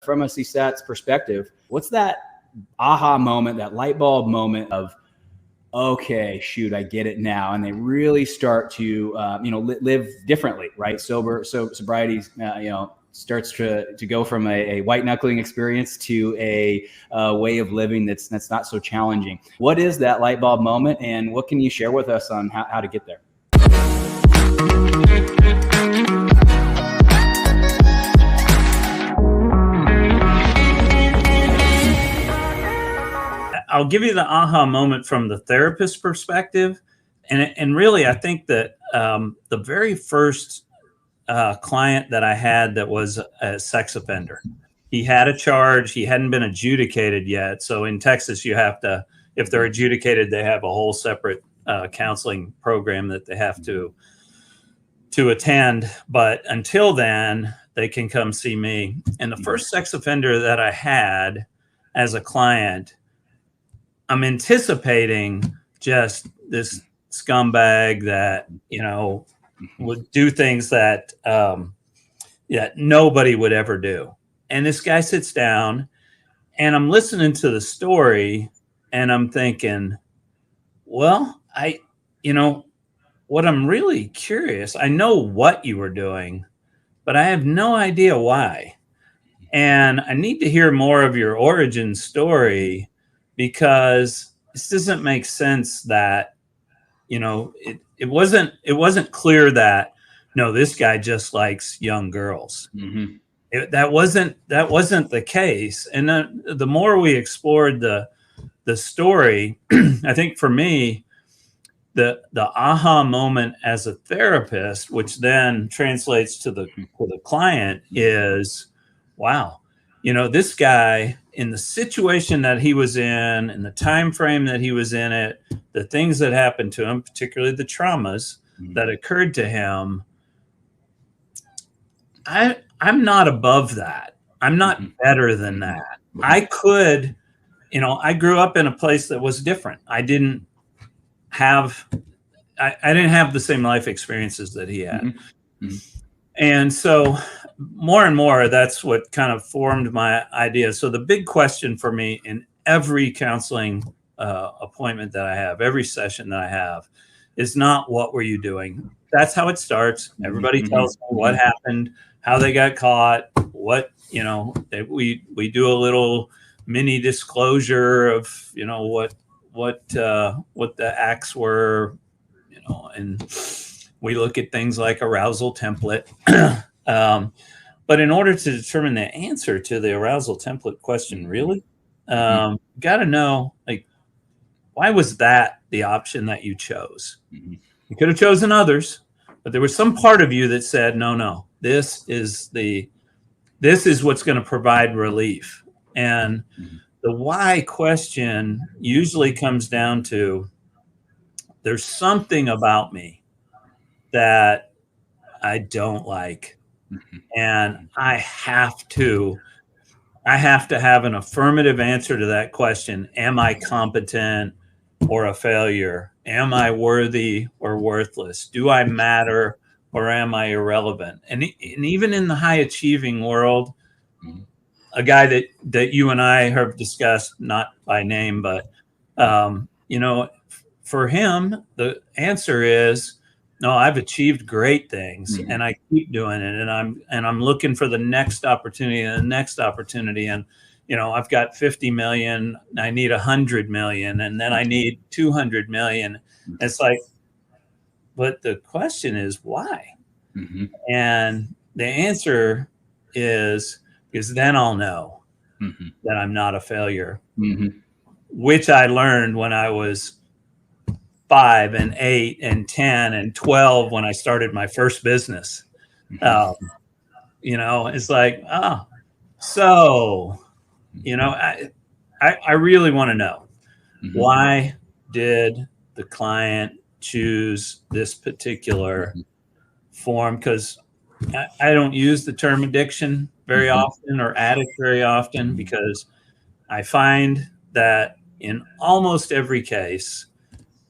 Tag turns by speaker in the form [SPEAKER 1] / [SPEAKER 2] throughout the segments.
[SPEAKER 1] from a CSAT's perspective, what's that aha moment, that light bulb moment of, okay, shoot, I get it now. And they really start to, live differently, right? Sobriety, starts to go from a white knuckling experience to a way of living that's not so challenging. What is that light bulb moment, and what can you share with us on how to get there?
[SPEAKER 2] I'll give you the aha moment from the therapist perspective. And really, I think that the very first client that I had that was a sex offender, he had a charge. He hadn't been adjudicated yet. So in Texas, you have to, if they're adjudicated, they have a whole separate counseling program that they have to attend. But until then, they can come see me. And the first sex offender that I had as a client, I'm anticipating just this scumbag that, would do things that nobody would ever do. And this guy sits down, and I'm listening to the story, and I'm thinking, well, what I'm really curious, I know what you were doing, but I have no idea why. And I need to hear more of your origin story, because this doesn't make sense that, it wasn't clear that, no, this guy just likes young girls.
[SPEAKER 1] Mm-hmm.
[SPEAKER 2] That wasn't the case. And the more we explored the story, I think for me, the aha moment as a therapist, which then translates to the client, is, wow, this guy, in the situation that he was in the time frame that he was in it, the things that happened to him, particularly the traumas that occurred to him, I'm not above that. I'm not better than that. I could, I grew up in a place that was different. I didn't have the same life experiences that he had. Mm-hmm. And so more and more, that's what kind of formed my idea. So the big question for me in every counseling appointment that I have, every session that I have, is not what were you doing? That's how it starts. Everybody tells me what happened, how they got caught, what, we do a little mini disclosure of, what the acts were, and we look at things like arousal template. But in order to determine the answer to the arousal template question, really, got to know, why was that the option that you chose? You could have chosen others, but there was some part of you that said, no, this is what's going to provide relief. And the why question usually comes down to, there's something about me that I don't like. And I have to have an affirmative answer to that question. Am I competent or a failure? Am I worthy or worthless? Do I matter or am I irrelevant? And even in the high achieving world, a guy that you and I have discussed, not by name, but, for him, the answer is, no, I've achieved great things and I keep doing it. And I'm looking for the next opportunity and the next opportunity. And, I've got 50 million, I need 100 million, and then I need 200 million. It's like, but the question is why? And the answer is, because then I'll know that I'm not a failure, which I learned when I was 5 and 8 and 10 and 12 when I started my first business. It's like, I really want to know, why did the client choose this particular form? Because I don't use the term addiction very often or addict very often, because I find that in almost every case,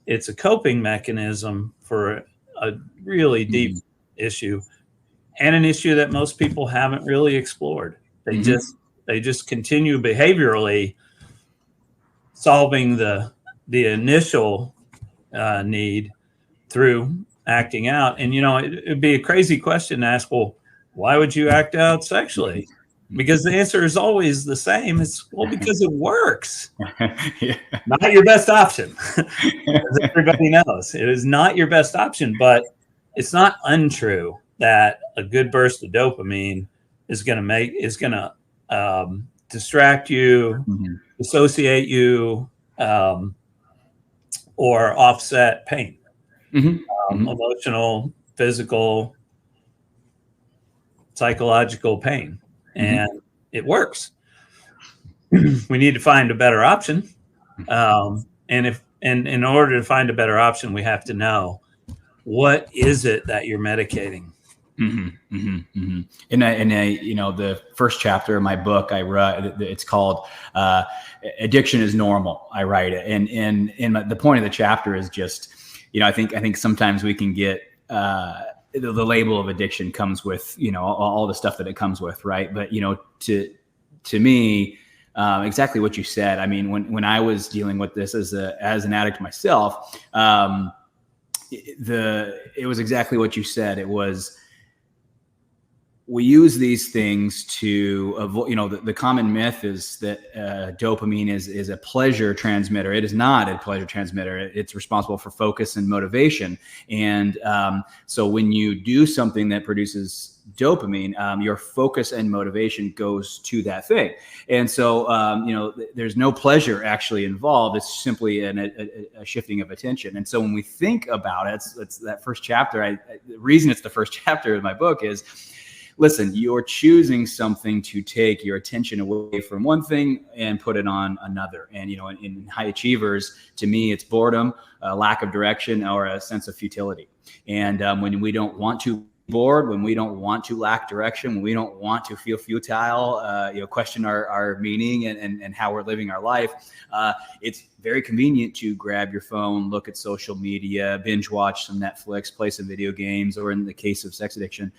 [SPEAKER 2] it's a coping mechanism for a really deep issue, and an issue that most people haven't really explored. They They just continue behaviorally solving the initial need through acting out. And, it'd be a crazy question to ask, well, why would you act out sexually? Because the answer is always the same. It's, well, because it works.
[SPEAKER 1] Yeah.
[SPEAKER 2] Not your best option. As everybody knows, it is not your best option, but it's not untrue that a good burst of dopamine is going to distract you, dissociate you, or offset pain, emotional, physical, psychological pain. And it works. We need to find a better option. And in order to find a better option, we have to know, what is it that you're medicating?
[SPEAKER 1] And the first chapter of my book I wrote, it's called Addiction is Normal. I write it. And the point of the chapter is just, I think sometimes we can get, the label of addiction comes with, all the stuff that it comes with. Right. But, to me, exactly what you said. I mean, when I was dealing with this as an addict myself, it was exactly what you said. It was, we use these things to avoid, the common myth is that dopamine is a pleasure transmitter. It is not a pleasure transmitter. It's responsible for focus and motivation. And so when you do something that produces dopamine, your focus and motivation goes to that thing. And so, there's no pleasure actually involved. It's simply a shifting of attention. And so when we think about it, it's that first chapter. The reason it's the first chapter of my book is, listen, you're choosing something to take your attention away from one thing and put it on another. And, in high achievers, to me, it's boredom, a lack of direction, or a sense of futility. And when we don't want to be bored, when we don't want to lack direction, when we don't want to feel futile, question our meaning and how we're living our life, it's very convenient to grab your phone, look at social media, binge watch some Netflix, play some video games, or in the case of sex addiction,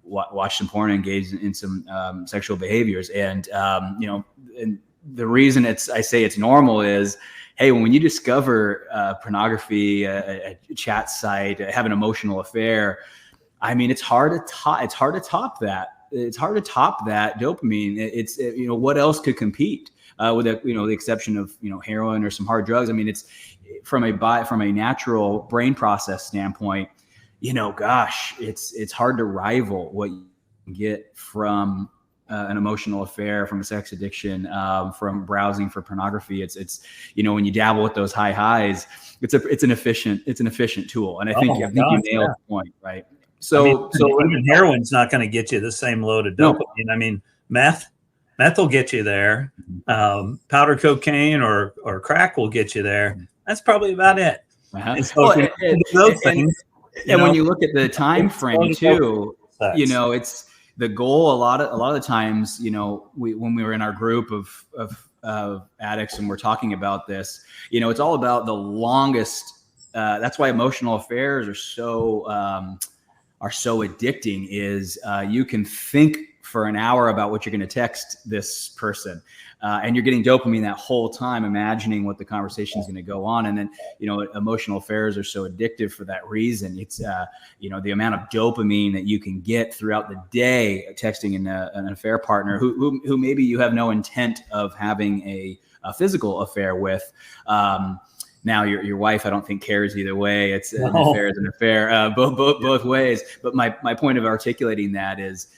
[SPEAKER 1] watch some porn, engage in some sexual behaviors. And and the reason I say it's normal is, hey, when you discover pornography, a chat site, have an emotional affair, I mean, it's hard to top that. It's hard to top that dopamine. It's what else could compete with the exception of heroin or some hard drugs. I mean, it's from a natural brain process standpoint. It's hard to rival what you can get from an emotional affair, from a sex addiction, from browsing for pornography. It's when you dabble with those highs, it's an efficient tool. And I think you nailed the point, right? So
[SPEAKER 2] even heroin's not going to get you the same load of dopamine. No. I mean, meth will get you there. Powder cocaine or crack will get you there. That's probably about it.
[SPEAKER 1] And so those things. And when you look at the time frame too, it's the goal. A lot of the times, when we were in our group of addicts and we're talking about this, it's all about the longest. That's why emotional affairs are so addicting. Is you can think for an hour about what you're going to text this person. And you're getting dopamine that whole time, imagining what the conversation is going to go on. And then, emotional affairs are so addictive for that reason. It's, the amount of dopamine that you can get throughout the day texting an affair partner who maybe you have no intent of having a physical affair with. Now your wife, I don't think cares either way. It's an affair is an affair, both ways. But my point of articulating that is,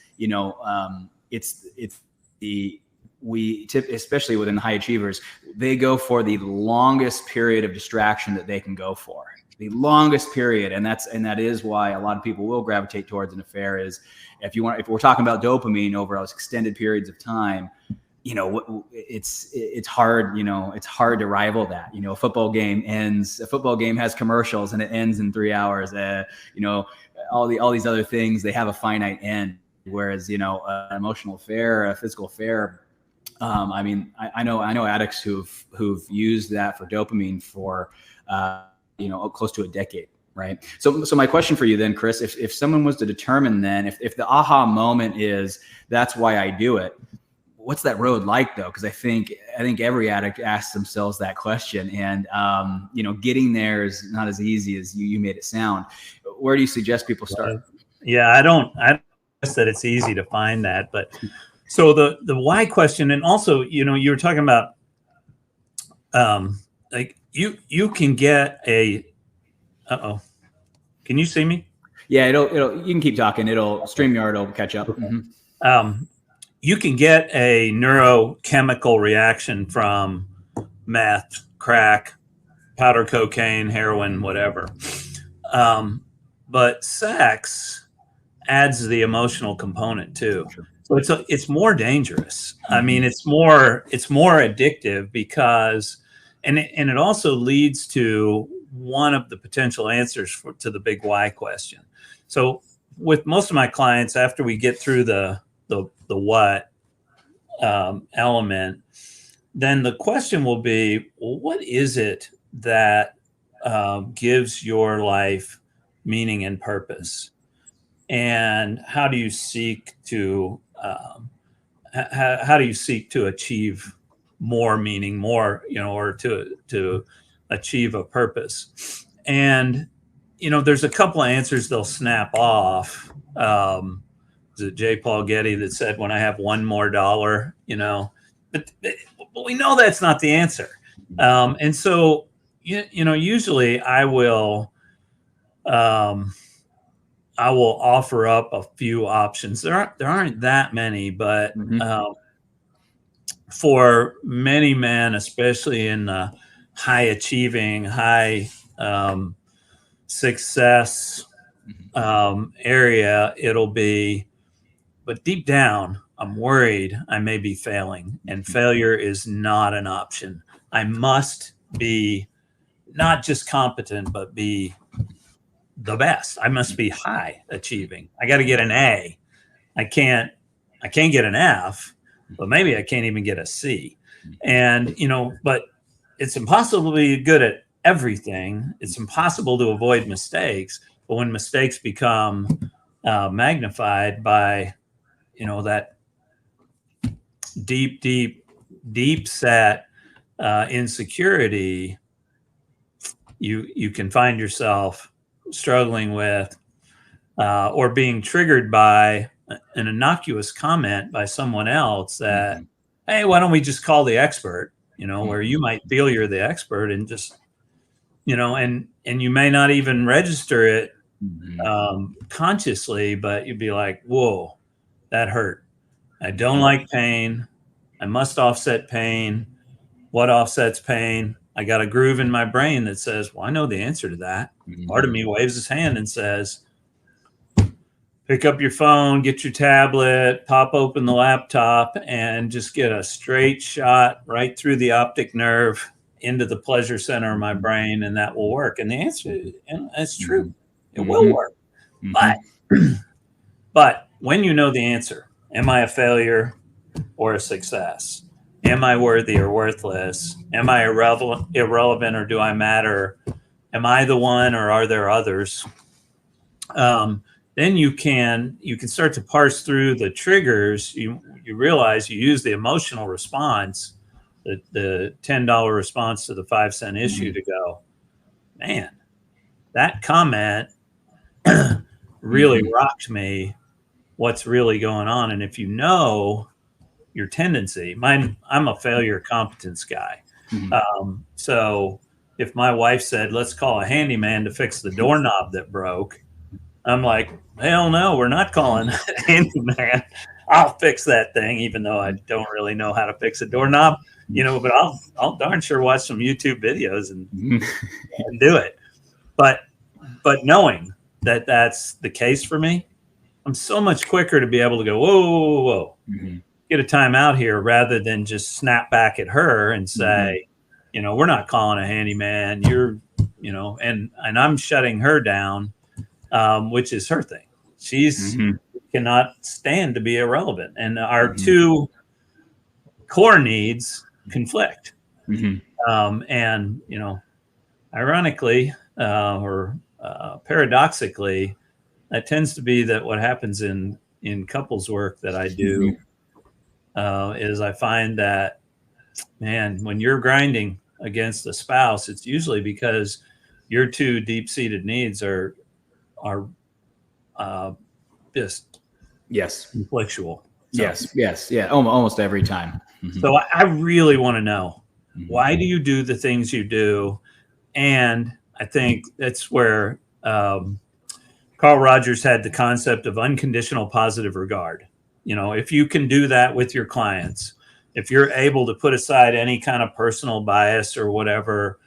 [SPEAKER 1] especially within high achievers, they go for the longest period of distraction that they can go for, the longest period. And that is why a lot of people will gravitate towards an affair. Is if we're talking about dopamine over those extended periods of time, it's hard, it's hard to rival that. A football game has commercials and it ends in 3 hours. All these other things, they have a finite end. Whereas, an emotional affair, a physical affair, I know addicts who've used that for dopamine for, close to a decade. Right. So my question for you then, Chris, if someone was to determine then if the aha moment is that's why I do it, what's that road like though? Because I think every addict asks themselves that question, and getting there is not as easy as you made it sound. Where do you suggest people start?
[SPEAKER 2] Yeah, I don't guess that it's easy to find that, but so the why question, and also you were talking about like you can get a can you see me?
[SPEAKER 1] Yeah, it'll you can keep talking. StreamYard will catch up. Mm-hmm.
[SPEAKER 2] You can get a neurochemical reaction from meth, crack, powder cocaine, heroin, whatever. But sex adds the emotional component too. Sure. So it's more dangerous. Mm-hmm. I mean, it's more addictive because, and it also leads to one of the potential answers to the big why question. So with most of my clients, after we get through the what element, then the question will be, well, what is it that gives your life meaning and purpose? And how do you seek to achieve more meaning, more, or to achieve a purpose? And there's a couple of answers they'll snap off. Was it J. Paul Getty that said, "When I have one more dollar," but we know that's not the answer. And so, usually I will offer up a few options. There aren't that many, but for many men, especially in the high achieving, high success area, it'll be, but deep down, I'm worried I may be failing, and failure is not an option. I must be not just competent, but be the best. I must be high achieving. I got to get an A. I can't get an F, but maybe I can't even get a C. And, but it's impossible to be good at everything. It's impossible to avoid mistakes. But when mistakes become magnified by, that deep set insecurity, you can find yourself struggling with or being triggered by an innocuous comment by someone else that, hey, why don't we just call the expert? Where you might feel you're the expert and just, and you may not even register it consciously, but you'd be like, whoa, that hurt. I don't like pain. I must offset pain. What offsets pain? I got a groove in my brain that says, well, I know the answer to that. Part of me waves his hand and says, pick up your phone, get your tablet, pop open the laptop, and just get a straight shot right through the optic nerve into the pleasure center of my brain, and that will work. And the answer, and it's true, it will work. But when you know the answer, am I a failure or a success? Am I worthy or worthless? Am I irrelevant or do I matter? Am I the one or are there others? Then you can start to parse through the triggers. You realize you use the emotional response, the $10 response to the 5-cent issue to go, man, that comment really rocked me. What's really going on? And if you know your tendency, I'm a failure competence guy. So if my wife said, let's call a handyman to fix the doorknob that broke, I'm like, hell no, we're not calling a handyman. I'll fix that thing, even though I don't really know how to fix a doorknob, but I'll darn sure watch some YouTube videos and do it. But knowing that that's the case for me, I'm so much quicker to be able to go, whoa, get a timeout here, rather than just snap back at her and say, we're not calling a handyman. And I'm shutting her down, which is her thing. She's cannot stand to be irrelevant. And our two core needs conflict. And, ironically, or paradoxically, that tends to be that what happens in couples work that I do. is I find that, man, when you're grinding against a spouse, it's usually because your two deep-seated needs are just conflictual. So,
[SPEAKER 1] Yeah, almost every time.
[SPEAKER 2] So I really want to know, why do you do the things you do? And I think that's where Carl Rogers had the concept of unconditional positive regard. If you can do that with your clients, if you're able to put aside any kind of personal bias or whatever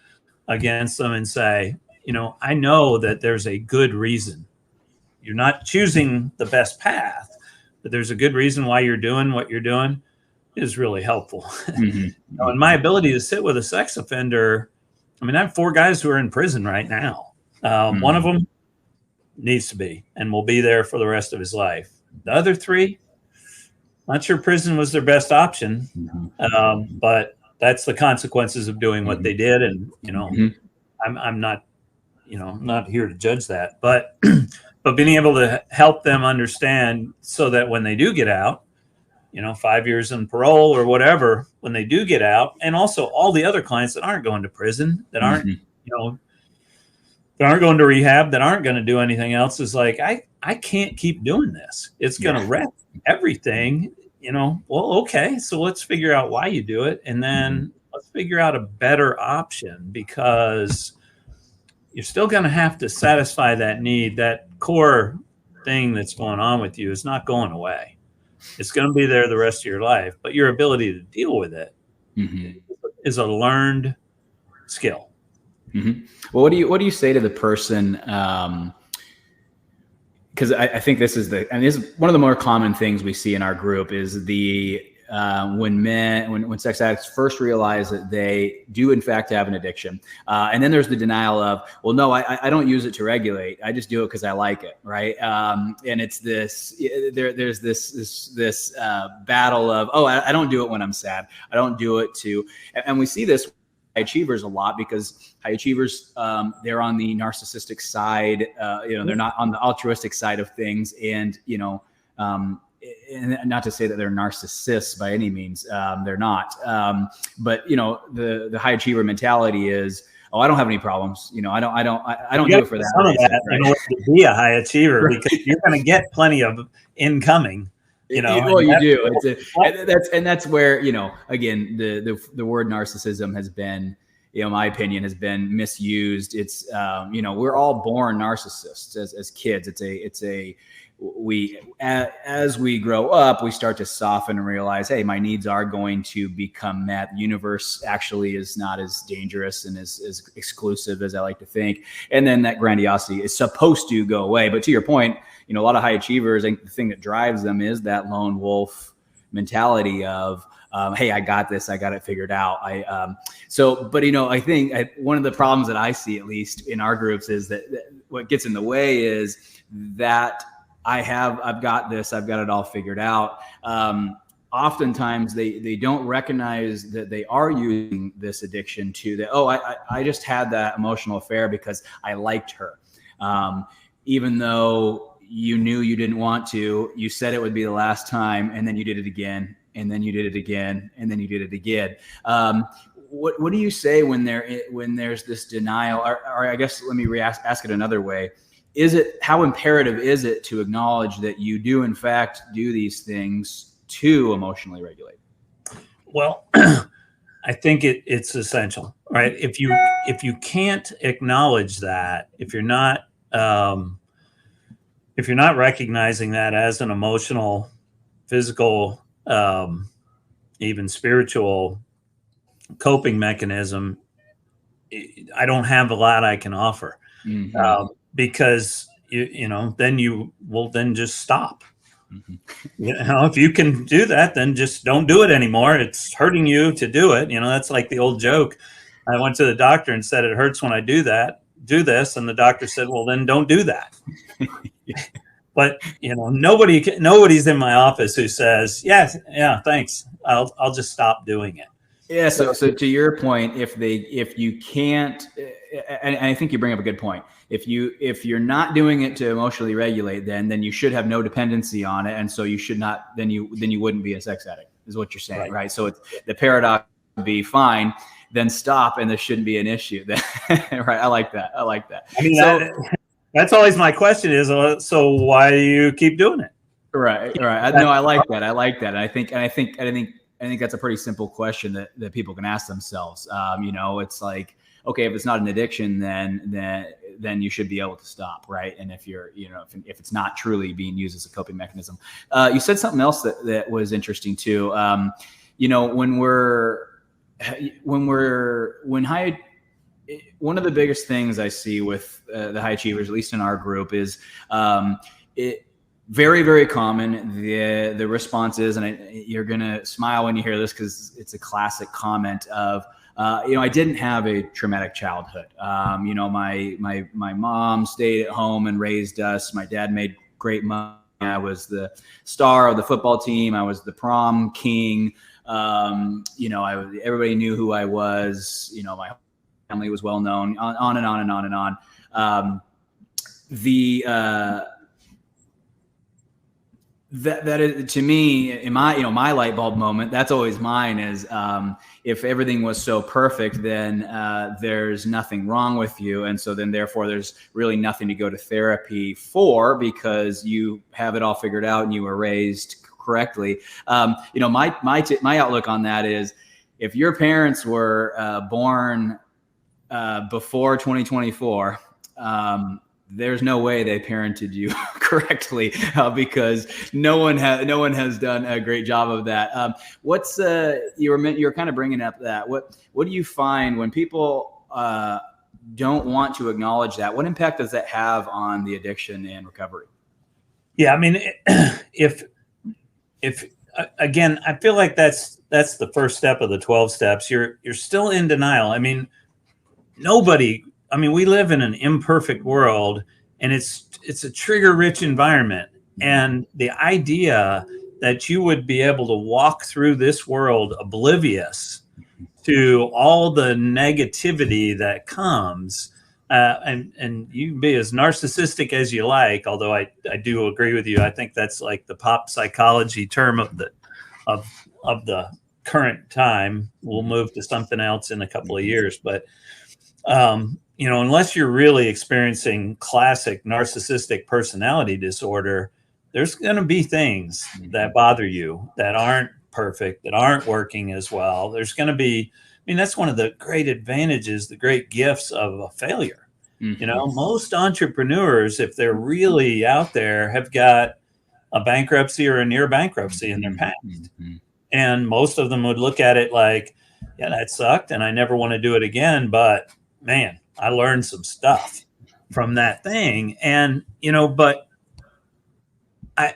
[SPEAKER 2] against them and say, I know that there's a good reason. You're not choosing the best path, but there's a good reason why you're doing what you're doing, is really helpful. And my ability to sit with a sex offender, I mean, I have 4 guys who are in prison right now. One of them needs to be and will be there for the rest of his life. The other 3, not sure prison was their best option, but that's the consequences of doing what they did. And, I'm not, not here to judge that, but being able to help them understand so that when they do get out, 5 years in parole or whatever, when they do get out, and also all the other clients that aren't going to prison, that aren't, that aren't going to rehab, that aren't going to do anything else, is like, I can't keep doing this. It's going to wreck everything, well, okay, so let's figure out why you do it. And then let's figure out a better option, because you're still going to have to satisfy that need. That core thing that's going on with you is not going away. It's going to be there the rest of your life, but your ability to deal with it is a learned skill.
[SPEAKER 1] Well, what do you say to the person? Because I think this is this is one of the more common things we see in our group is when sex addicts first realize that they do in fact have an addiction, and then there's the denial of, well, no, I don't use it to regulate. I just do it because I like it, right? And it's there's this battle of, oh, I don't do it when I'm sad. I don't do it to, and we see this high achievers a lot, because high achievers, they're on the narcissistic side, they're not on the altruistic side of things. And, and not to say that they're narcissists by any means, they're not. But the high achiever mentality is, oh, I don't have any problems. I don't do it for that.
[SPEAKER 2] Right? In order to be a high achiever, because you're going to get plenty of incoming.
[SPEAKER 1] Well, you do. That's where, again, the word narcissism has been, my opinion, has been misused. It's, we're all born narcissists as kids. As we grow up, we start to soften and realize, hey, my needs are going to become met. The universe actually is not as dangerous and as exclusive as I like to think. And then that grandiosity is supposed to go away. But to your point, a lot of high achievers, I think the thing that drives them is that lone wolf mentality of, hey, I got this, I got it figured out. I think one of the problems that I see, at least in our groups, is that what gets in the way is that I've got this, I've got it all figured out. Oftentimes they don't recognize that they are using this addiction to that. Oh, I just had that emotional affair because I liked her. Even though you knew you didn't want to, you said it would be the last time, and then you did it again, and then you did it again, and then you did it again. What do you say when there's this denial? Or I guess let me ask it another way. How imperative is it to acknowledge that you do in fact do these things to emotionally regulate? Well,
[SPEAKER 2] I think it's essential, right? If you can't acknowledge that, if you're not recognizing that as an emotional, physical, even spiritual coping mechanism, I don't have a lot I can offer. Because then you will just stop. If you can do that, then just don't do it anymore. It's hurting you to do it. That's like the old joke. I went to the doctor and said, it hurts when I do this. And the doctor said, well, then don't do that. But, nobody's in my office who says, yeah, thanks. I'll just stop doing it.
[SPEAKER 1] Yeah. So to your point, if you can't, and I think you bring up a good point. If you're not doing it to emotionally regulate, then you should have no dependency on it. And so you should not, then you wouldn't be a sex addict. is what you're saying, right? So it's the paradox would be fine, then stop, and there shouldn't be an issue. Right? I like that.
[SPEAKER 2] I mean, that's always my question is, so why do you keep doing it?
[SPEAKER 1] Right. No, I like that. And I think that's a pretty simple question that people can ask themselves. It's like, okay, if it's not an addiction, then you should be able to stop, right? And if you're, if it's not truly being used as a coping mechanism, you said something else that was interesting too. One of the biggest things I see with the high achievers, at least in our group, is it very, very common. The response is, and you're gonna smile when you hear this because it's a classic comment of, I didn't have a traumatic childhood. My mom stayed at home and raised us. My dad made great money. I was the star of the football team. I was the prom king. Everybody knew who I was. My family was well known. On and on and on and on. That is, to me, in my light bulb moment, that's always mine is, if everything was so perfect, then there's nothing wrong with you. And so then therefore there's really nothing to go to therapy for, because you have it all figured out and you were raised correctly. My outlook on that is, if your parents were born before 2024, there's no way they parented you correctly, because no one has done a great job of that. You were kind of bringing up that. What do you find when people don't want to acknowledge that? What impact does that have on the addiction and recovery?
[SPEAKER 2] Yeah, I mean, if again, I feel like that's the first step of the 12 steps. You're still in denial. I mean, we live in an imperfect world, and it's a trigger-rich environment. And the idea that you would be able to walk through this world oblivious to all the negativity that comes, and you can be as narcissistic as you like, although I do agree with you. I think that's like the pop psychology term of the current time. We'll move to something else in a couple of years, but unless you're really experiencing classic narcissistic personality disorder, there's going to be things that bother you that aren't perfect, that aren't working as well. There's going to be, that's one of the great advantages, the great gifts of a failure. Mm-hmm. Most entrepreneurs, if they're really out there, have got a bankruptcy or a near bankruptcy in their past. Mm-hmm. And most of them would look at it like, yeah, that sucked and I never want to do it again. But man, I learned some stuff from that thing. And, but I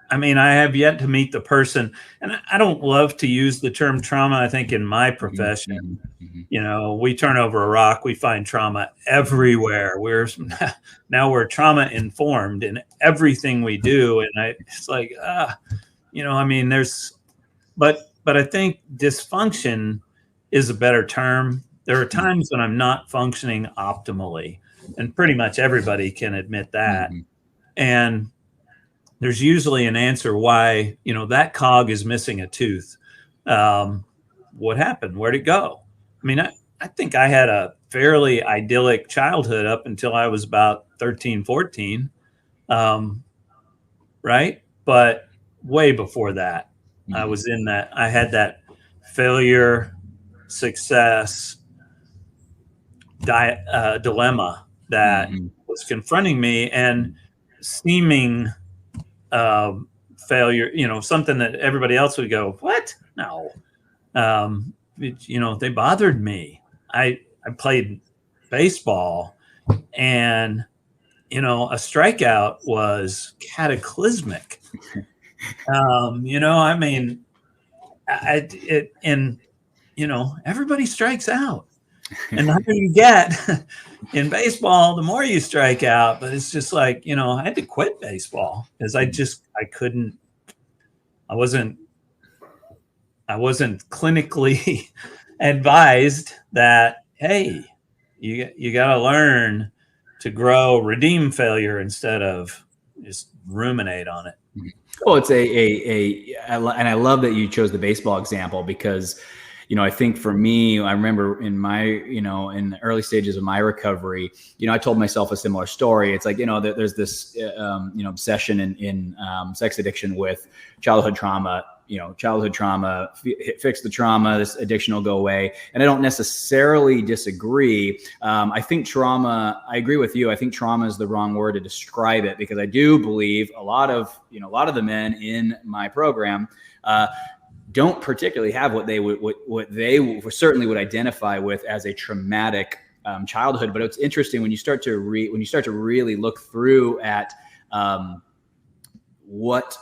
[SPEAKER 2] have yet to meet the person, and I don't love to use the term trauma. I think in my profession, we turn over a rock, we find trauma everywhere. We're trauma informed in everything we do. And it's like, but I think dysfunction is a better term. There are times when I'm not functioning optimally, and pretty much everybody can admit that. Mm-hmm. And there's usually an answer why, that cog is missing a tooth. What happened? Where'd it go? I think I had a fairly idyllic childhood up until I was about 13, 14. Right? But way before that, mm-hmm. I had that failure, success, dilemma that mm-hmm. was confronting me, and seeming failure, something that everybody else would go, what? No. They bothered me. I played baseball, and a strikeout was cataclysmic. Everybody strikes out. And the higher you get in baseball, the more you strike out. But it's just like, I had to quit baseball because I wasn't clinically advised that, hey, you got to learn to redeem failure instead of just ruminate on it.
[SPEAKER 1] Well, it's and I love that you chose the baseball example because, I think for me, I remember in my, in the early stages of my recovery, I told myself a similar story. It's like, there's this, obsession in sex addiction with childhood trauma. Fix the trauma, this addiction will go away. And I don't necessarily disagree. I agree with you. I think trauma is the wrong word to describe it, because I do believe a lot of the men in my program, don't particularly have what they certainly would identify with as a traumatic childhood. But it's interesting when you start to really look through at what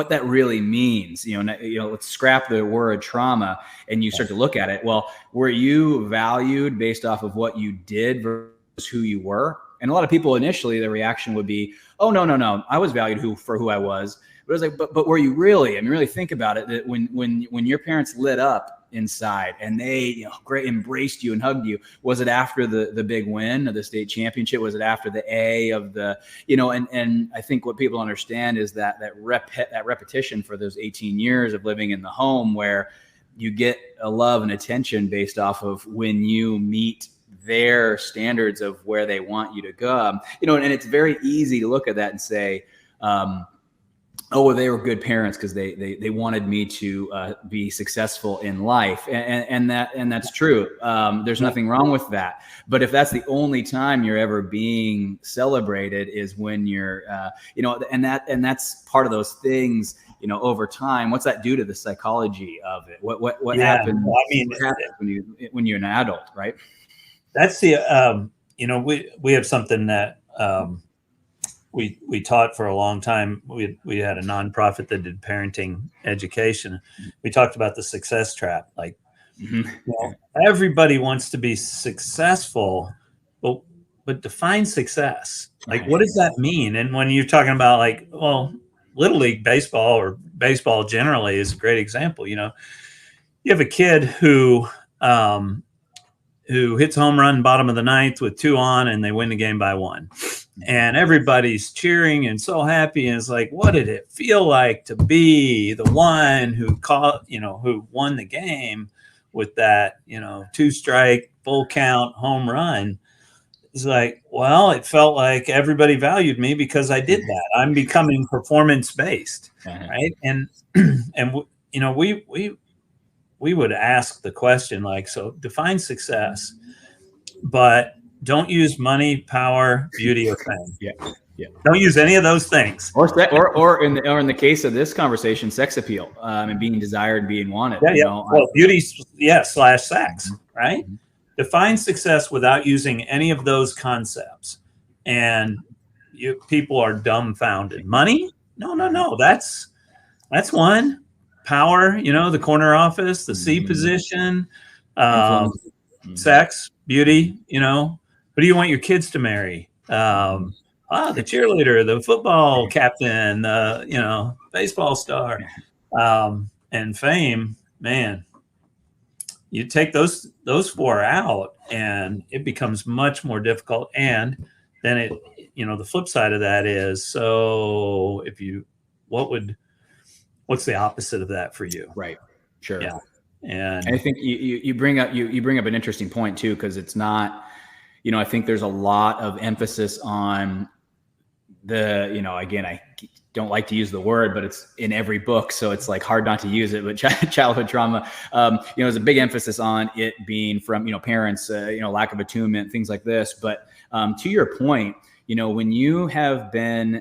[SPEAKER 1] that really means. Let's scrap the word trauma and you start to look at it. Well, were you valued based off of what you did versus who you were? And a lot of people initially, their reaction would be, "Oh, no, I was valued for who I was." But it was like, but were you really? I mean, really think about it. That when your parents lit up inside and they embraced you and hugged you, was it after the big win of the state championship? Was it after the A of the and I think what people understand is that repetition for those 18 years of living in the home, where you get a love and attention based off of when you meet their standards of where they want you to go. And it's very easy to look at that and say, oh, well, they were good parents because they wanted me to be successful in life, and that's true. There's nothing wrong with that. But if that's the only time you're ever being celebrated is when you're, and that's part of those things. Over time, what's that do to the psychology of it? What happens? Well, what happens when you're an adult, right?
[SPEAKER 2] That's the we have something that. We taught for a long time. We had a nonprofit that did parenting education. We talked about the success trap. Like, everybody wants to be successful, but define success. Like, what does that mean? And when you're talking about Little League baseball or baseball generally is a great example. You have a kid who hits a home run bottom of the ninth with 2 on, and they win the game by 1. And everybody's cheering and so happy. And it's like, what did it feel like to be the one who won the game with that, 2-strike, full count home run? It's like, well, it felt like everybody valued me because I did that. I'm becoming performance based, right? And we would ask the question so define success, but don't use money, power, beauty, or fame.
[SPEAKER 1] Yeah.
[SPEAKER 2] Don't use any of those things.
[SPEAKER 1] Or in the case of this conversation, sex appeal and being desired, being wanted.
[SPEAKER 2] Well, beauty, / sex, right? Mm-hmm. Define success without using any of those concepts, and people are dumbfounded. Money? No. That's one. Power, the corner office, the C position, sex, beauty, Who do you want your kids to marry? The cheerleader, the football captain, baseball star, and fame. Man, you take those 4 out, and it becomes much more difficult. And then the flip side of that is, so what's the opposite of that for you?
[SPEAKER 1] Right. Sure.
[SPEAKER 2] Yeah. And
[SPEAKER 1] I think you bring up an interesting point too, because it's not. I think there's a lot of emphasis on the, again, I don't like to use the word, but it's in every book, so it's like hard not to use it. But childhood trauma, there's a big emphasis on it being from, parents, lack of attunement, things like this. But to your point, when you have been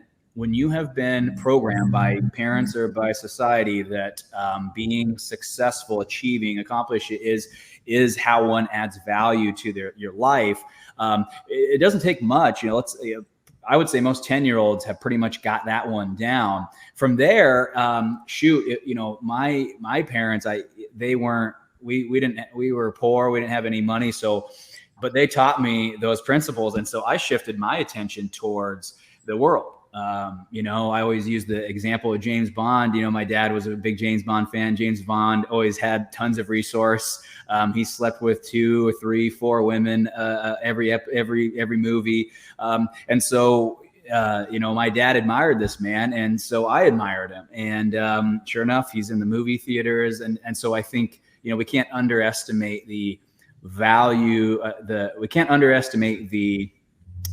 [SPEAKER 1] programmed by parents or by society that being successful, accomplish is how one adds value to your life. It doesn't take much. I would say most 10-year-olds have pretty much got that one down. From there, my parents, we were poor, we didn't have any money, but they taught me those principles, and so I shifted my attention towards the world. I always use the example of James Bond. My dad was a big James Bond fan. James Bond always had tons of resource. He slept with 2 or 3, 4 women every movie. And so my dad admired this man, and so I admired him. And sure enough, he's in the movie theaters, and so I think we can't underestimate the value, we can't underestimate the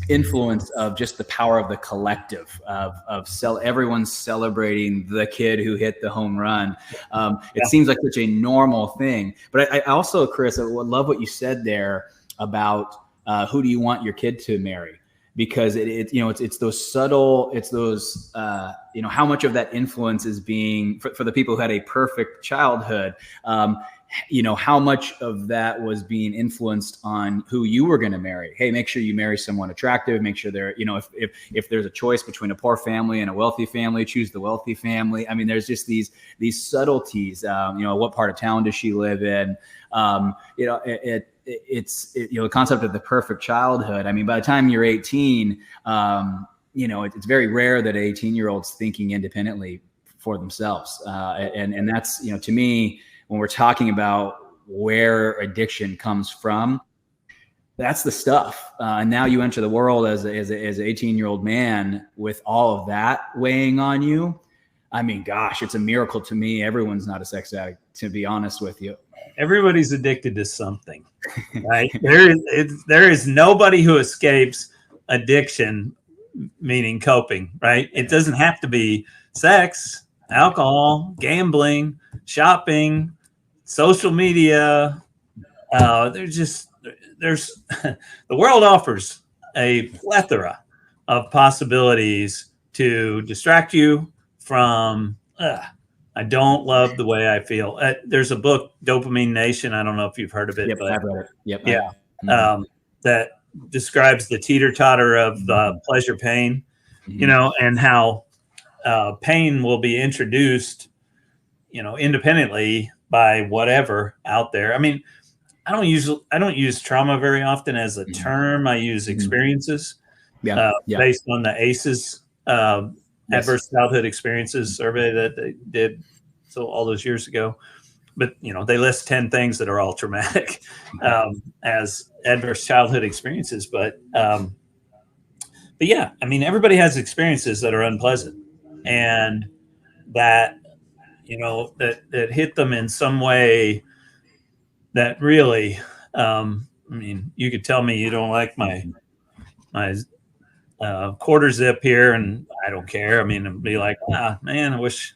[SPEAKER 1] influence of just the power of the collective of everyone's celebrating the kid who hit the home run. It seems like such a normal thing, but I also, Chris, I love what you said there about who do you want your kid to marry, because it's those subtle, it's those how much of that influence is being for the people who had a perfect childhood. How much of that was being influenced on who you were going to marry. Hey, make sure you marry someone attractive. Make sure they're, if there's a choice between a poor family and a wealthy family, choose the wealthy family. I mean, there's just these subtleties. What part of town does she live in? It's the concept of the perfect childhood. I mean, by the time you're 18, it's very rare that 18-year-olds thinking independently for themselves. And that's, to me, when we're talking about where addiction comes from, that's the stuff. And now you enter the world as an 18-year-old man with all of that weighing on you. I mean, gosh, it's a miracle to me. Everyone's not a sex addict, to be honest with you.
[SPEAKER 2] Everybody's addicted to something, right? There is nobody who escapes addiction, meaning coping, right? It doesn't have to be sex, alcohol, gambling, shopping, social media. There's the world offers a plethora of possibilities to distract you from I don't love the way I feel. There's a book, Dopamine Nation. I don't know if you've heard of it.
[SPEAKER 1] Yep,
[SPEAKER 2] but
[SPEAKER 1] I've read it. Yep.
[SPEAKER 2] Yeah. That describes the teeter-totter of pleasure pain, and how pain will be introduced, independently by whatever out there. I mean, I don't use trauma very often as a term. I use experiences based on the ACEs, Adverse Childhood Experiences survey that they did all those years ago. But, they list 10 things that are all traumatic as adverse childhood experiences. But yeah, I mean, everybody has experiences that are unpleasant, and that, that hit them in some way that really, I mean, you could tell me you don't like my quarter zip here, and I don't care. I mean, it'd be like, man, I wish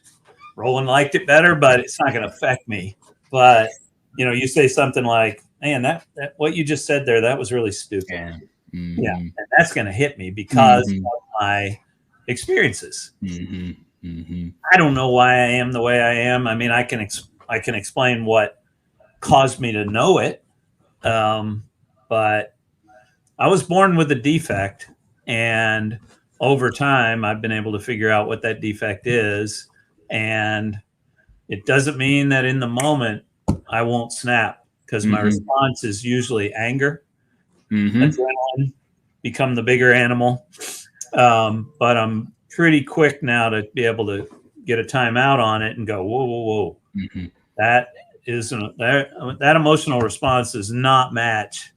[SPEAKER 2] Roland liked it better, but it's not going to affect me. But, you say something like, man, that what you just said there, that was really stupid. Yeah. And that's going to hit me because of my experiences. I don't know why I am the way I am. I mean, I can explain what caused me to know it. But I was born with a defect, and over time I've been able to figure out what that defect is. And it doesn't mean that in the moment I won't snap, because my response is usually anger, adrenaline, become the bigger animal. But I'm pretty quick now to be able to get a timeout on it and go, whoa. That isn't that emotional response does not match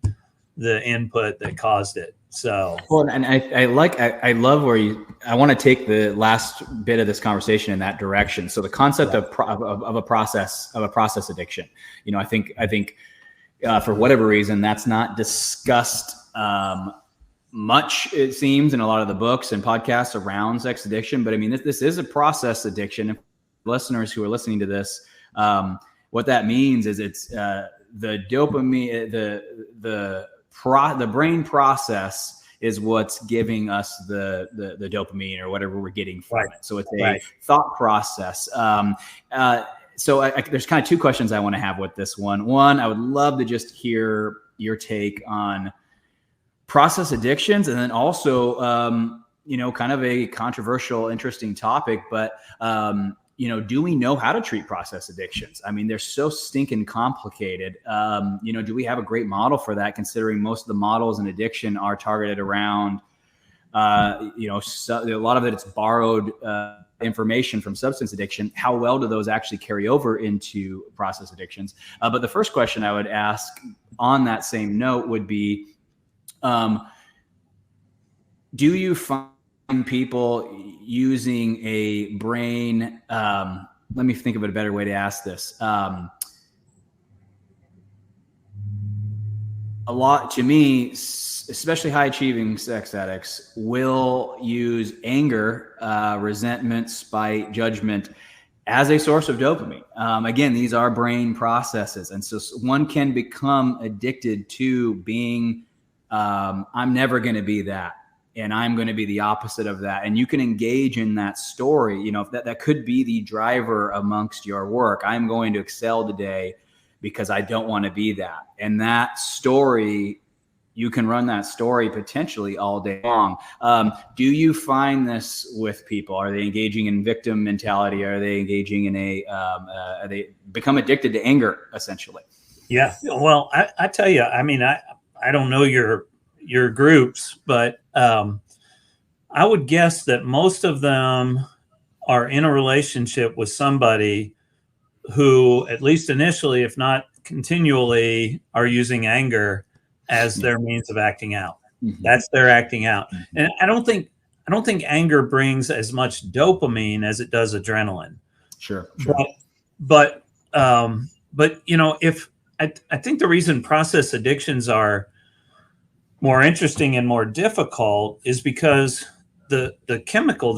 [SPEAKER 2] the input that caused it. So,
[SPEAKER 1] well, and I love where I want to take the last bit of this conversation in that direction. So the concept of a process addiction, I think for whatever reason, that's not discussed much, it seems, in a lot of the books and podcasts around sex addiction. But I mean, this is a process addiction. And listeners who are listening to this, what that means is it's the dopamine, the brain process is what's giving us the dopamine or whatever we're getting from it. So it's a thought process. So there's kind of two questions I want to have with this one. One, I would love to just hear your take on process addictions, and then also, kind of a controversial, interesting topic, but, do we know how to treat process addictions? I mean, they're so stinking complicated. Do we have a great model for that, considering most of the models in addiction are targeted around, a lot of it, it's borrowed information from substance addiction. How well do those actually carry over into process addictions? But the first question I would ask on that same note would be, do you find people using a brain. Let me think of a better way to ask this. A lot, to me, especially high achieving sex addicts, will use anger, resentment, spite, judgment as a source of dopamine. Again, these are brain processes. And so one can become addicted to being, I'm never going to be that. And I'm going to be the opposite of that. And you can engage in that story. You know, if that could be the driver amongst your work. I'm going to excel today because I don't want to be that. And that story, you can run that story potentially all day long. Do you find this with people? Are they engaging in victim mentality? Are they engaging in are they become addicted to anger, essentially?
[SPEAKER 2] Yeah. Well, I tell you, I mean, I don't know your groups, but I would guess that most of them are in a relationship with somebody who, at least initially, if not continually, are using anger as their means of acting out.
[SPEAKER 1] Mm-hmm.
[SPEAKER 2] That's their acting out. Mm-hmm. And I don't think anger brings as much dopamine as it does adrenaline.
[SPEAKER 1] Sure.
[SPEAKER 2] But you know, if I think the reason process addictions are more interesting and more difficult is because the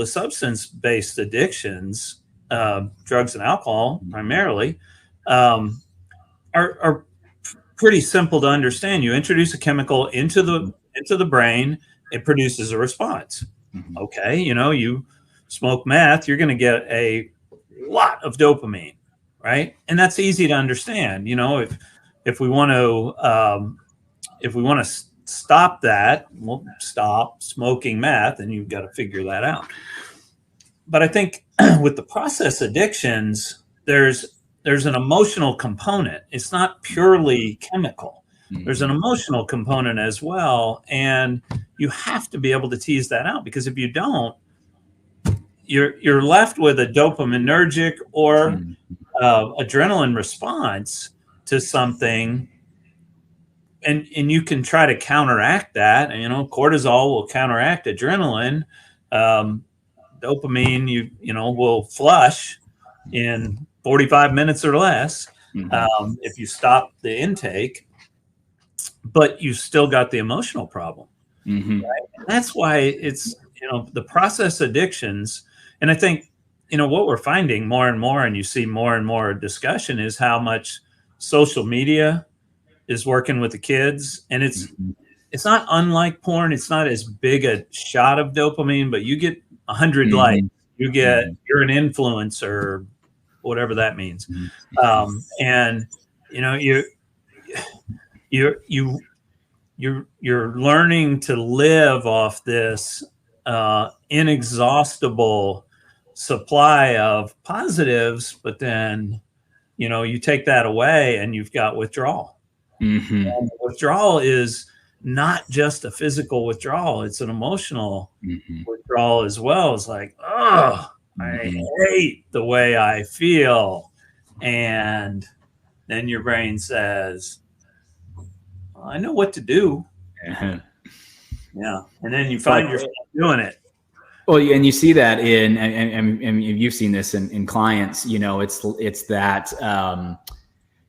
[SPEAKER 2] substance-based addictions, drugs and alcohol primarily, are pretty simple to understand. You introduce a chemical into the brain, it produces a response. Mm-hmm. Okay, you know, you smoke meth, you're going to get a lot of dopamine, right? And that's easy to understand. You know, if we want to stop that, we'll stop smoking meth, and you've got to figure that out. But I think with the process addictions, there's an emotional component. It's not purely chemical. Mm-hmm. There's an emotional component as well. And you have to be able to tease that out, because if you don't, you're left with a dopaminergic or adrenaline response to something. And you can try to counteract that. And, you know, cortisol will counteract adrenaline. Dopamine, you know, will flush in 45 minutes or less, if you stop the intake, but you still got the emotional problem. Mm-hmm. Right? And that's why it's, you know, the process addictions. And I think, you know, what we're finding more and more, and you see more and more discussion, is how much social media is working with the kids. And it's not unlike porn. It's not as big a shot of dopamine, but you get 100 likes, you get, you're an influencer, whatever that means. And, you know, you're learning to live off this inexhaustible supply of positives, but then, you know, you take that away and you've got withdrawal. Mm-hmm. And withdrawal is not just a physical withdrawal, it's an emotional withdrawal as well. It's like, oh, I hate the way I feel. And then your brain says, well, I know what to do. Yeah. And then you find yourself doing it.
[SPEAKER 1] Well, and you see that and you've seen this in clients, you know, it's that,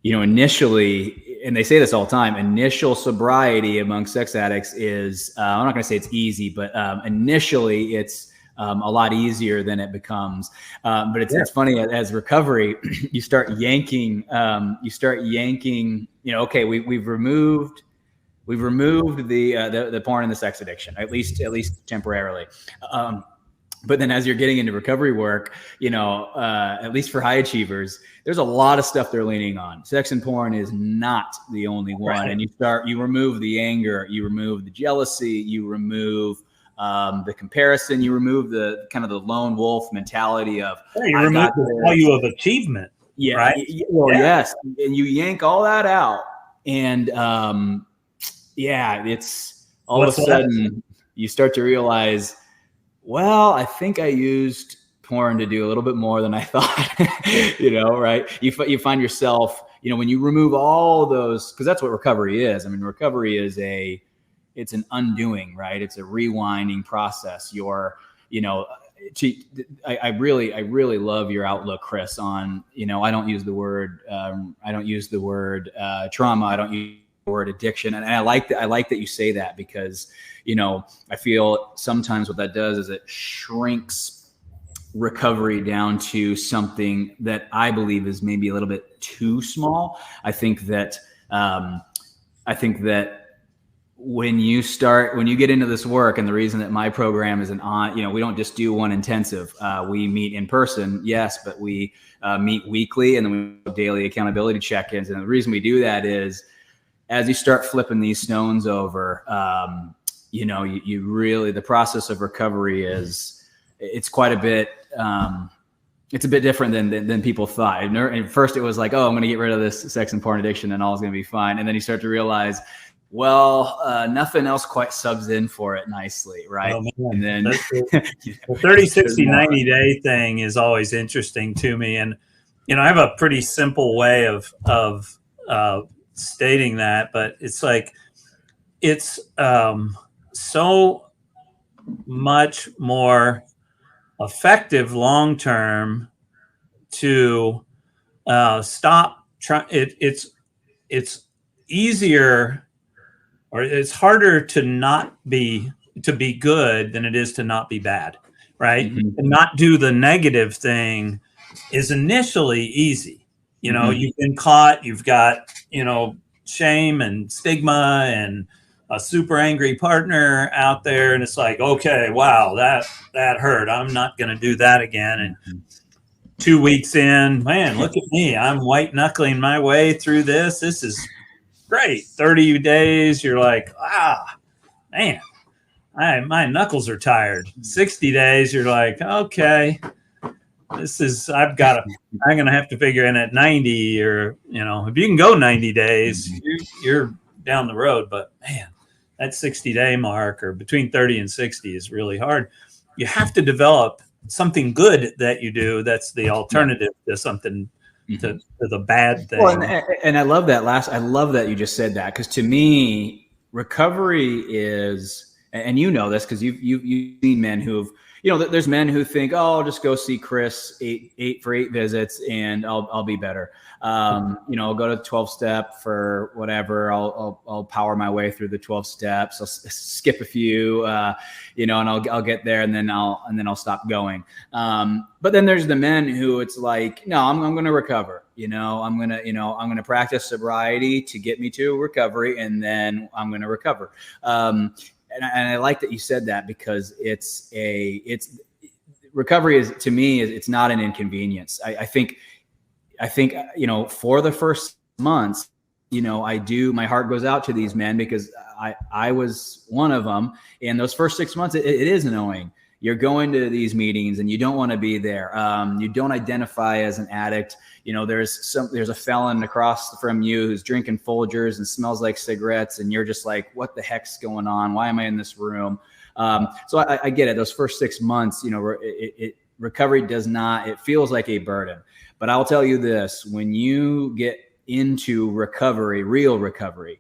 [SPEAKER 1] you know, initially, and they say this all the time, initial sobriety among sex addicts is, I'm not going to say it's easy, but initially it's a lot easier than it becomes. But it's funny, as recovery, you start yanking, you know, okay, we've removed the porn and the sex addiction, at least temporarily. But then as you're getting into recovery work, you know, at least for high achievers, there's a lot of stuff they're leaning on. Sex and porn is not the only one. Right. And you remove the anger, you remove the jealousy, you remove the comparison, you remove the kind of the lone wolf mentality of,
[SPEAKER 2] you remove the value of achievement.
[SPEAKER 1] Yeah.
[SPEAKER 2] Right?
[SPEAKER 1] Yes. And you yank all that out. And it's all of a sudden you start to realize, well, I think I used porn to do a little bit more than I thought, you know, right? You find yourself, you know, when you remove all those, because that's what recovery is. I mean, recovery is it's an undoing, right? It's a rewinding process. You're I really love your outlook, Chris, on, I don't use the word trauma. I don't use the word addiction. And I like that you say that, because, I feel sometimes what that does is it shrinks recovery down to something that I believe is maybe a little bit too small. I think that when you get into this work, and the reason that my program isn't on, we don't just do one intensive. We meet in person, yes, but we meet weekly, and then we have daily accountability check-ins. And the reason we do that is, as you start flipping these stones over, you really, the process of recovery it's quite a bit. It's a bit different than people thought. And at first it was like, oh, I'm going to get rid of this sex and porn addiction and all is going to be fine. And then you start to realize, well, nothing else quite subs in for it nicely, right?
[SPEAKER 2] Oh,
[SPEAKER 1] and then
[SPEAKER 2] the 30, 60, 90 day thing is always interesting to me. And, I have a pretty simple way of stating that, but it's like, it's so much more effective long-term to stop trying. It's easier, or it's harder to be good than it is to not be bad, right?
[SPEAKER 1] Mm-hmm.
[SPEAKER 2] And not do the negative thing is initially easy.
[SPEAKER 1] Mm-hmm.
[SPEAKER 2] You've been caught, you've got, shame and stigma and a super angry partner out there. And it's like, okay, wow, that hurt. I'm not going to do that again. And 2 weeks in, man, look at me. I'm white knuckling my way through this. This is great. 30 days, you're like, man, my knuckles are tired. 60 days, you're like, okay, I'm going to have to figure in at 90, or, if you can go 90 days, you're down the road. But man, that 60-day mark, or between 30 and 60, is really hard. You have to develop something good that you do that's the alternative to something, to the bad thing.
[SPEAKER 1] Well, and I love that I love that you just said that, because to me, recovery is, and this because you've seen men who've, there's men who think, oh, I'll just go see Chris for 8 visits and I'll be better. I'll go to 12-step for whatever. I'll power my way through the 12 steps. I'll skip a few, and I'll get there, and then I'll stop going. But then there's the men who it's like, no, I'm going to recover. I'm going to practice sobriety to get me to recovery, and then I'm going to recover. And I like that you said that, because recovery is, to me, it's not an inconvenience. I think, for the first months, my heart goes out to these men, because I was one of them. And those first 6 months, it is annoying. You're going to these meetings and you don't want to be there. You don't identify as an addict. There's a felon across from you who's drinking Folgers and smells like cigarettes, and you're just like, what the heck's going on? Why am I in this room? So I get it. Those first 6 months, recovery it feels like a burden. But I'll tell you this: when you get into recovery, real recovery,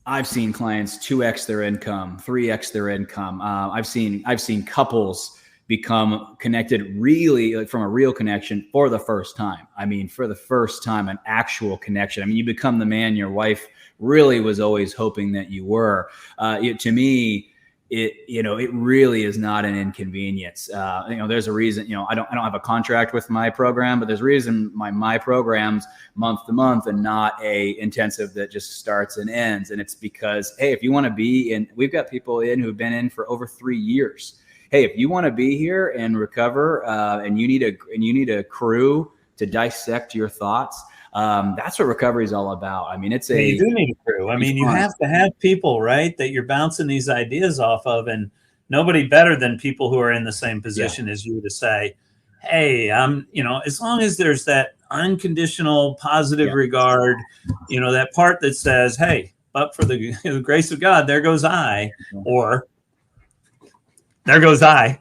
[SPEAKER 1] I've seen clients 2x their income, 3x their income. I've seen couples become connected, really, like from a real connection, for the first time. I mean, for the first time, an actual connection. I mean, you become the man your wife really was always hoping that you were. To me, it really is not an inconvenience. There's a reason, I don't have a contract with my program, but there's a reason my program's month to month and not a intensive that just starts and ends. And it's because, hey, if you want to be in, we've got people in who've been in for over 3 years. Hey, if you want to be here and recover, and you need a crew to dissect your thoughts, that's what recovery is all about. I mean, you
[SPEAKER 2] do need a crew. I mean, you have to have people, right, that you're bouncing these ideas off of, and nobody better than people who are in the same position as you to say, hey, as long as there's that unconditional positive regard, that part that says, hey, but for the grace of God, there goes I, or there goes I.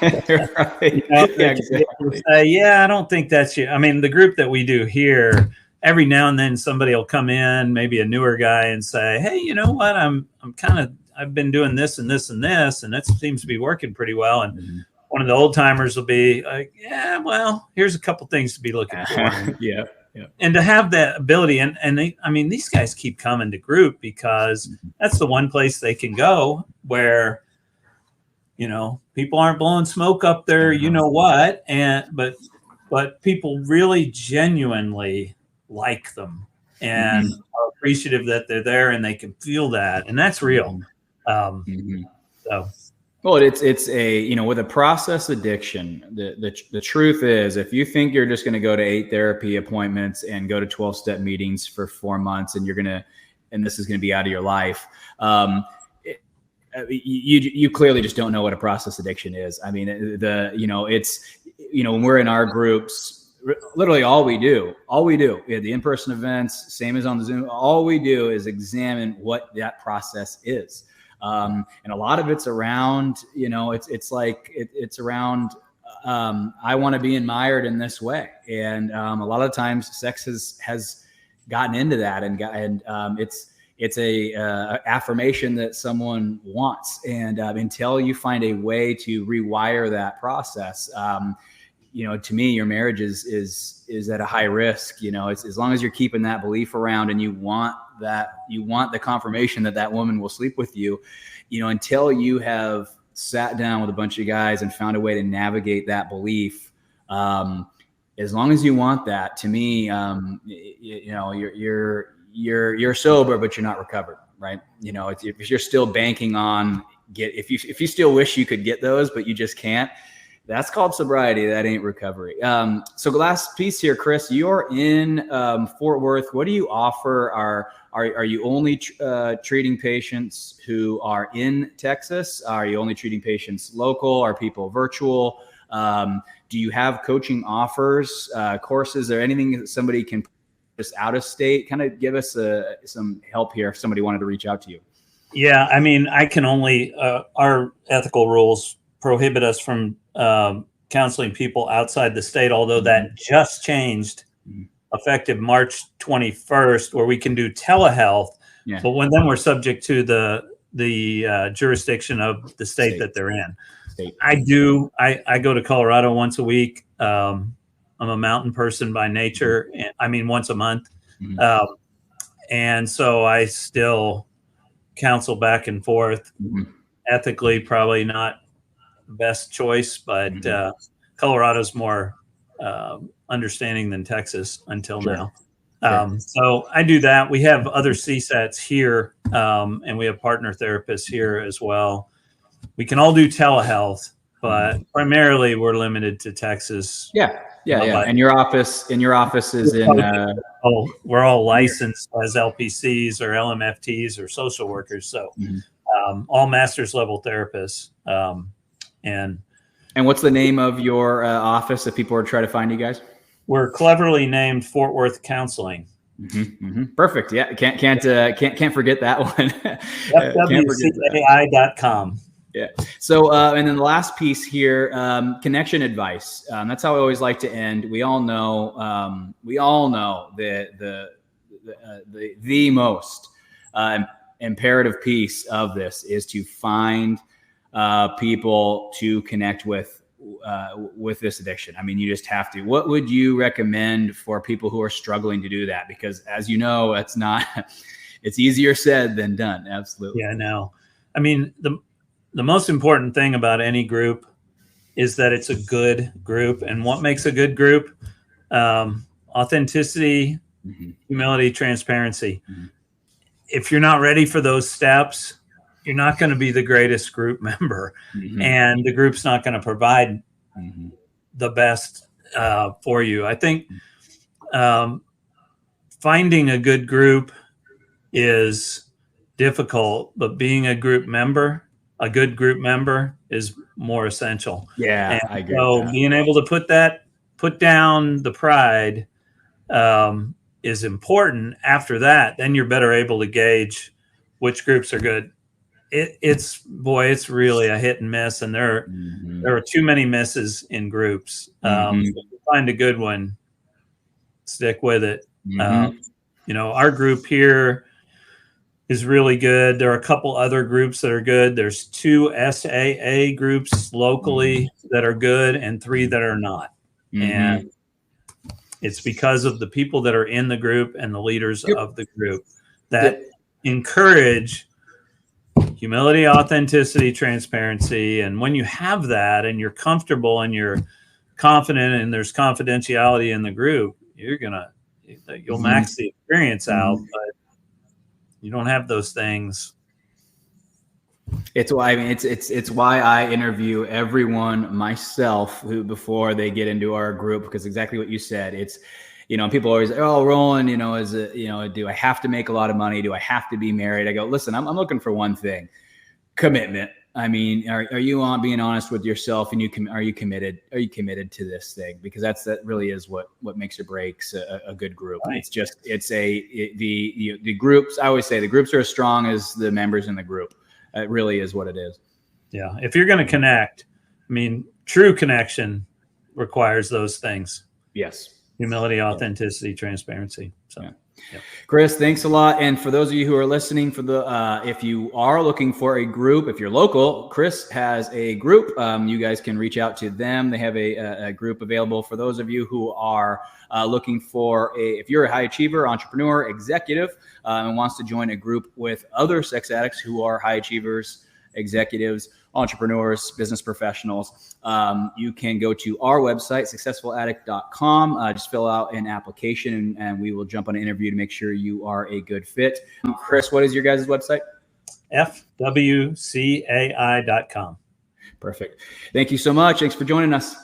[SPEAKER 1] Right. Exactly.
[SPEAKER 2] I don't think that's you. I mean, the group that we do here, every now and then somebody will come in, maybe a newer guy, and say, hey, you know what? I'm I've been doing this and this and this, and that seems to be working pretty well. And one of the old timers will be like, yeah, well, here's a couple things to be looking for.
[SPEAKER 1] Yeah.
[SPEAKER 2] And to have that ability, and I mean, these guys keep coming to group because that's the one place they can go where, people aren't blowing smoke up there, what, but people really genuinely like them and are appreciative that they're there and they can feel that, and that's real. So.
[SPEAKER 1] Well, it's a, with a process addiction, the truth is, if you think you're just going to go to 8 therapy appointments and go to 12-step meetings for 4 months and and this is going to be out of your life, you clearly just don't know what a process addiction is. I mean, it's, when we're in our groups, literally all we do, the in-person events, same as on the Zoom, all we do is examine what that process is. And a lot of it's around, it's around, I want to be admired in this way. And, a lot of times sex has gotten into that and it's a affirmation that someone wants. And, until you find a way to rewire that process, to me, your marriage is at a high risk. It's, as long as you're keeping that belief around and you want the confirmation that woman will sleep with you, until you have sat down with a bunch of guys and found a way to navigate that belief. As long as you want that, to me, you're sober, but you're not recovered, right? If you're still banking on if you still wish you could get those, but you just can't, that's called sobriety. That ain't recovery. So the last piece here, Chris, you're in Fort Worth. What do you offer? Are you only treating patients who are in Texas? Are you only treating patients local? Are people virtual? Do you have coaching offers, courses, or anything that somebody can just out of state? Kind of give us some help here if somebody wanted to reach out to you.
[SPEAKER 2] Yeah, I mean, I can only our ethical rules prohibit us from counseling people outside the state, although that just changed effective March 21st, where we can do telehealth. Yeah. But then we're subject to the jurisdiction of the state that they're in. I go to Colorado once a week. I'm a mountain person by nature. Once a month. And so I still counsel back and forth. Ethically, probably not the best choice, but Colorado's more understanding than Texas until now. So I do that. We have other CSATs here, and we have partner therapists here as well. We can all do telehealth, but primarily we're limited to Texas.
[SPEAKER 1] Yeah. And your office is in.
[SPEAKER 2] We're all licensed as LPCs or LMFTs or social workers. So all master's level therapists. And
[SPEAKER 1] what's the name of your office if people are trying to find you guys?
[SPEAKER 2] We're cleverly named Fort Worth Counseling.
[SPEAKER 1] Perfect. Yeah, can't forget that one.
[SPEAKER 2] FWCAI.com.
[SPEAKER 1] Yeah. So, and then the last piece here, connection advice. That's how I always like to end. We all know the most imperative piece of this is to find people to connect with this addiction. I mean, you just have to. What would you recommend for people who are struggling to do that? Because as you know, it's easier said than done. Absolutely.
[SPEAKER 2] Yeah, no. I mean, the most important thing about any group is that it's a good group. And what makes a good group? Authenticity, humility, transparency. If you're not ready for those steps, you're not going to be the greatest group member, and the group's not going to provide the best for you. I think finding a good group is difficult, but being a good group member is more essential.
[SPEAKER 1] Yeah, I agree.
[SPEAKER 2] So being able to put down the pride is important. After that, then you're better able to gauge which groups are good. It's really a hit and miss, and there are too many misses in groups. So if you find a good one, stick with it. Our group here, is really good. There are a couple other groups that are good. There's 2 SAA groups locally that are good and 3 that are not. And it's because of the people that are in the group and the leaders of the group that encourage humility, authenticity, transparency. And when you have that and you're comfortable and you're confident and there's confidentiality in the group, you'll max the experience out, but you don't have those things.
[SPEAKER 1] It's why, I mean, it's why I interview everyone myself before they get into our group, because exactly what you said. It's, people always, oh, Roland, do I have to make a lot of money? Do I have to be married? I go, listen, I'm looking for one thing: commitment. I mean, are you being honest with yourself, and are you committed? Are you committed to this thing? Because that really is what makes or breaks a good group. Right. The groups. I always say the groups are as strong as the members in the group. It really is what it is.
[SPEAKER 2] Yeah. If you're going to connect, I mean, true connection requires those things.
[SPEAKER 1] Yes.
[SPEAKER 2] Humility, authenticity, transparency. So. Yeah.
[SPEAKER 1] Yep. Chris, thanks a lot. And for those of you who are listening, if you are looking for a group, if you're local, Chris has a group. You guys can reach out to them. They have a group available for those of you who are looking for if you're a high achiever, entrepreneur, executive, and wants to join a group with other sex addicts who are high achievers, executives, entrepreneurs, business professionals. You can go to our website, successfuladdict.com. Just fill out an application and we will jump on an interview to make sure you are a good fit. Chris, what is your guys' website?
[SPEAKER 2] FWCAI.com.
[SPEAKER 1] Perfect. Thank you so much. Thanks for joining us.